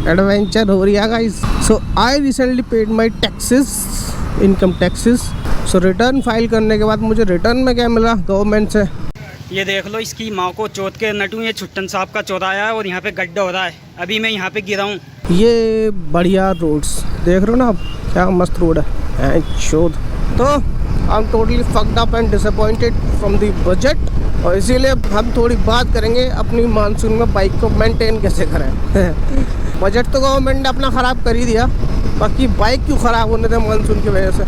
Adventure हो रही है guys. So I recently paid my taxes, income taxes. So return file करने के बाद मुझे रिटर्न में क्या मिला गवर्नमेंट से, ये देख लो, इसकी माँ को चौथ के नटू, ये छुट्टन साहब का चौराहा है और यहाँ पे गड्ढा हो रहा है। अभी मैं यहाँ पे गिरा हूँ। ये बढ़िया रोड्स देख रहे हो ना आप, क्या मस्त रोड है शोध। तो I am totally fucked up and disappointed from the budget, और इसीलिए हम थोड़ी बात करेंगे अपनी मानसून में बाइक को मेंटेन कैसे करें। बजट तो गवर्नमेंट ने अपना ख़राब कर ही दिया, बाकी बाइक क्यों ख़राब होने थे मानसून की वजह से।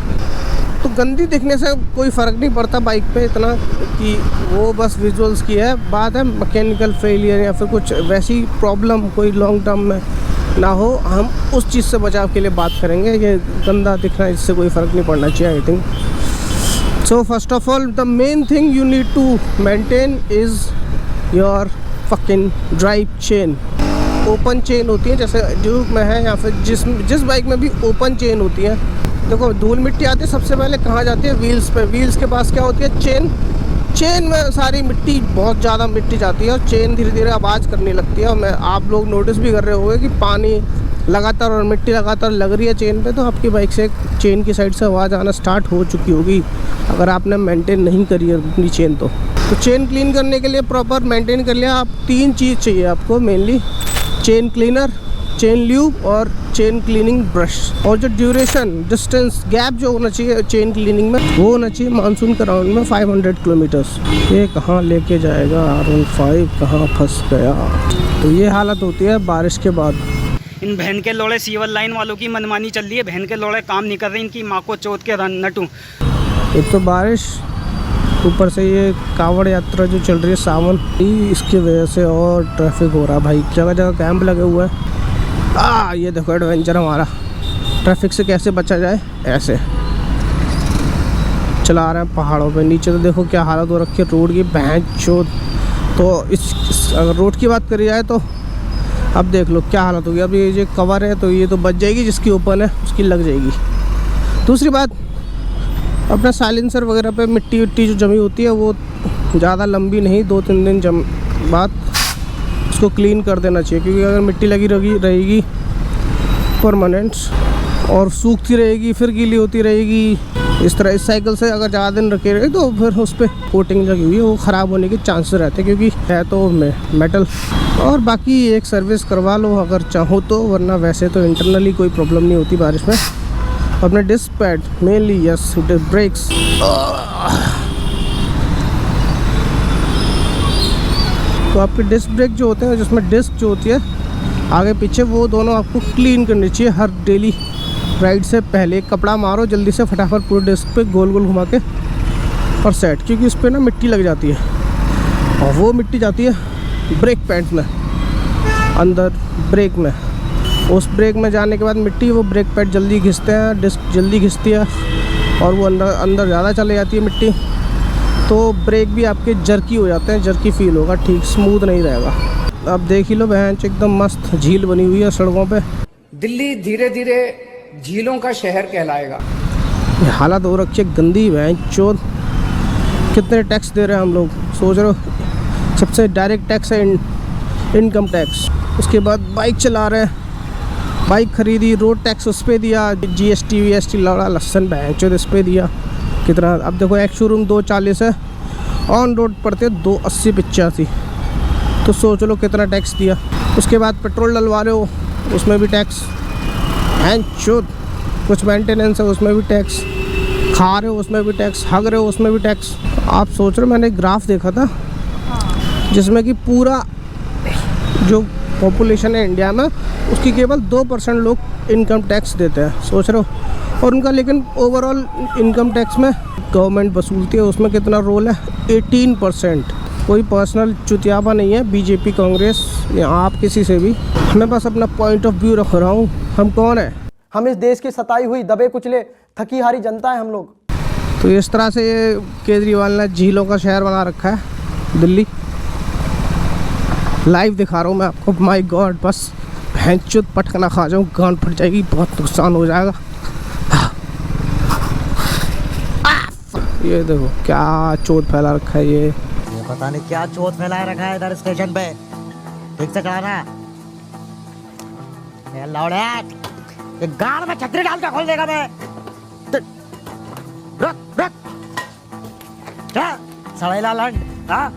तो गंदी दिखने से कोई फ़र्क नहीं पड़ता बाइक पे इतना, कि वो बस विजुअल्स की है बात है, मैकेनिकल फेलियर या फिर कुछ वैसी प्रॉब्लम कोई लॉन्ग टर्म में ना हो, हम उस चीज़ से बचाव के लिए बात करेंगे। ये गंदा दिखना इससे कोई फ़र्क नहीं पड़ना चाहिए I think. So first of all the main thing you need to maintain is your fucking drive chain. Open chain होती है जैसे ड्यूक में है, या फिर जिस बाइक में भी ओपन चेन होती है। देखो धूल मिट्टी आती है सबसे पहले कहाँ जाती है, व्हील्स पे। व्हील्स के पास क्या होती है, चेन में सारी मिट्टी, बहुत ज़्यादा मिट्टी जाती है और चेन धीरे धीरे आवाज़ करने लगती है। और आप लोग नोटिस भी कर रहे होंगे कि पानी लगातार और मिट्टी लगातार लग रही है चेन पे, तो आपकी बाइक से चेन की साइड से आवाज़ आना स्टार्ट हो चुकी होगी अगर आपने मेंटेन नहीं करी है अपनी चेन। तो चेन क्लीन करने के लिए प्रॉपर मेंटेन कर लिया आप, 3 चीज़ चाहिए आपको mainly, chain cleaner, chain lube और चेन क्लीनिंग ब्रश। और जो ड्यूरेशन, डिस्टेंस, गैप जो होना चाहिए चेन क्लीनिंग में, वो होना चाहिए मानसून के राउंड में 500 किलोमीटर्स। ये कहाँ लेके जाएगा R15, कहाँ फंस गया। तो ये हालत होती है बारिश के बाद। इन बहन के लोड़े सीवर लाइन वालों की मनमानी चल रही है, बहन के लोड़े काम नहीं कर रहे, इनकी माँ को चौथ के नटू। एक तो बारिश, ऊपर से ये कांवड़ यात्रा जो चल रही है सावन, इसकी वजह से और ट्रैफिक हो रहा है भाई। जगह जगह कैंप लगे हुए हैं। ये देखो एडवेंचर हमारा, ट्रैफिक से कैसे बचा जाए, ऐसे चला रहे हैं पहाड़ों पे। नीचे तो देखो क्या हालत हो रखी है रोड की, भैंस चोद। तो अगर रोड की बात करी जाए तो अब देख लो क्या हालत होगी। अब ये जो कवर है तो ये तो बच जाएगी, जिसकी ओपन है उसकी लग जाएगी। दूसरी बात, अपना साइलेंसर वगैरह पे मिट्टी विट्टी जो जमी होती है वो ज़्यादा लंबी नहीं, 2-3 दिन बाद उसको क्लीन कर देना चाहिए, क्योंकि अगर मिट्टी लगी रहेगी परमानेंट और सूखती रहेगी फिर गीली होती रहेगी, इस तरह इस साइकिल से अगर ज़्यादा दिन रखे रहे तो फिर उस पर कोटिंग लगी हुई है वो ख़राब होने के चांसेस रहते हैं, क्योंकि है तो मेटल। और बाकी एक सर्विस करवा लो अगर चाहो तो, वरना वैसे तो इंटरनली कोई प्रॉब्लम नहीं होती बारिश में। अपने disc pad mainly, yes brakes, तो आपके डिस्क ब्रेक जो होते हैं जिसमें डिस्क जो होती है आगे पीछे, वो दोनों आपको क्लीन करनी चाहिए हर डेली राइड से पहले। कपड़ा मारो जल्दी से फटाफट पूरे डिस्क पे गोल गोल घुमा के और सेट, क्योंकि उस पर ना मिट्टी लग जाती है और वो मिट्टी जाती है ब्रेक पैड में, अंदर ब्रेक में। उस ब्रेक में जाने के बाद मिट्टी, वो ब्रेक पैड जल्दी घिसते हैं, डिस्क जल्दी घिसती है और वो अंदर ज़्यादा चले जाती है मिट्टी, तो ब्रेक भी आपके जर्की हो जाते हैं, जर्की फील होगा, ठीक स्मूथ नहीं रहेगा। अब देख ही लो बहन, एकदम मस्त झील बनी हुई है सड़कों पे। दिल्ली धीरे धीरे झीलों का शहर कहलाएगा। हालत हो रखी है गंदी बहन चोद। कितने टैक्स दे रहे हैं हम लोग, सोच रहे हो। सबसे डायरेक्ट टैक्स है इनकम टैक्स, उसके बाद बाइक चला रहे हैं, बाइक खरीदी, रोड टैक्स उस पर दिया, GST VST लड़ा लसन बहन चोद इस पर दिया कितना। अब देखो एक शोरूम 240 है, ऑन रोड पड़ते 280-85, तो सोच लो कितना टैक्स दिया। उसके बाद पेट्रोल डलवा रहे हो उसमें भी टैक्स, हैं चुद। कुछ मेंटेनेंस है उसमें भी टैक्स, खा रहे हो उसमें भी टैक्स, हग रहे हो उसमें भी टैक्स। आप सोच रहे हो, मैंने एक ग्राफ देखा था जिसमें कि पूरा जो पॉपुलेशन है इंडिया में उसकी केवल 2% लोग इनकम टैक्स देते हैं, सोच रहे हो। और उनका लेकिन ओवरऑल इनकम टैक्स में गवर्नमेंट वसूलती है, उसमें कितना रोल है, 18%। कोई पर्सनल चुतियापा नहीं है बीजेपी कांग्रेस या आप किसी से भी, मैं बस अपना पॉइंट ऑफ व्यू रख रहा हूँ। हम कौन है, हम इस देश की सताई हुई दबे कुचले थकी हारी जनता है हम लोग। तो इस तरह से ये केजरीवाल ने झीलों का शहर बना रखा है दिल्ली। लाइव दिखा रहा हूँ मैं आपको, माय गॉड, बस भैंचुद पटकना खा जाऊँ, गांड फट जाएगी, बहुत नुकसान हो जाएगा। ये देखो क्या चोट फैला रखा है ये पता नहीं क्या चोट फैला रखा है इधर स्टेशन पे, ठीक से कराना। ये लौड़े, ये गाड़ में छतरी डाल के खोल देगा मैं। रुक रुक, क्या सड़ेला लड़, हाँ?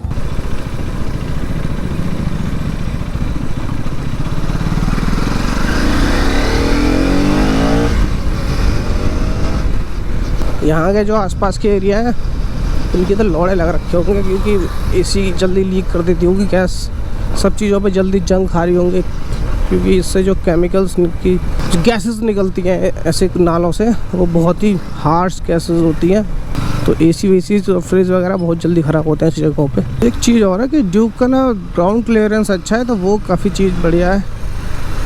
यहाँ के जो आसपास के एरिया है इनके तो लौड़े लग रखे होंगे, क्योंकि एसी जल्दी लीक कर देती होगी गैस, सब चीज़ों पे जल्दी जंग खा रही होंगे, क्योंकि इससे जो केमिकल्स की गैसेस निकलती हैं ऐसे नालों से वो बहुत ही हार्श गैसेस होती हैं। तो एसी वेसी तो फ्रिज वगैरह बहुत जल्दी ख़राब होते हैं ऐसी जगहों पे। एक चीज़ और है कि ड्यूक का ना ग्राउंड क्लियरेंस अच्छा है, तो वो काफ़ी चीज़ बढ़िया है।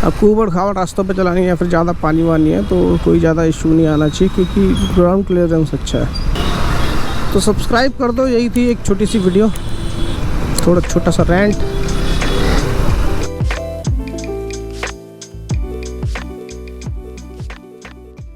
अब ऊबड़ खाबड़ रास्तों पे चलानी है, फिर ज़्यादा पानी वानी है तो कोई ज़्यादा इशू नहीं आना चाहिए, क्योंकि ग्राउंड क्लियरेंस अच्छा है। तो सब्सक्राइब कर दो, यही थी एक छोटी सी वीडियो, थोड़ा छोटा सा रेंट।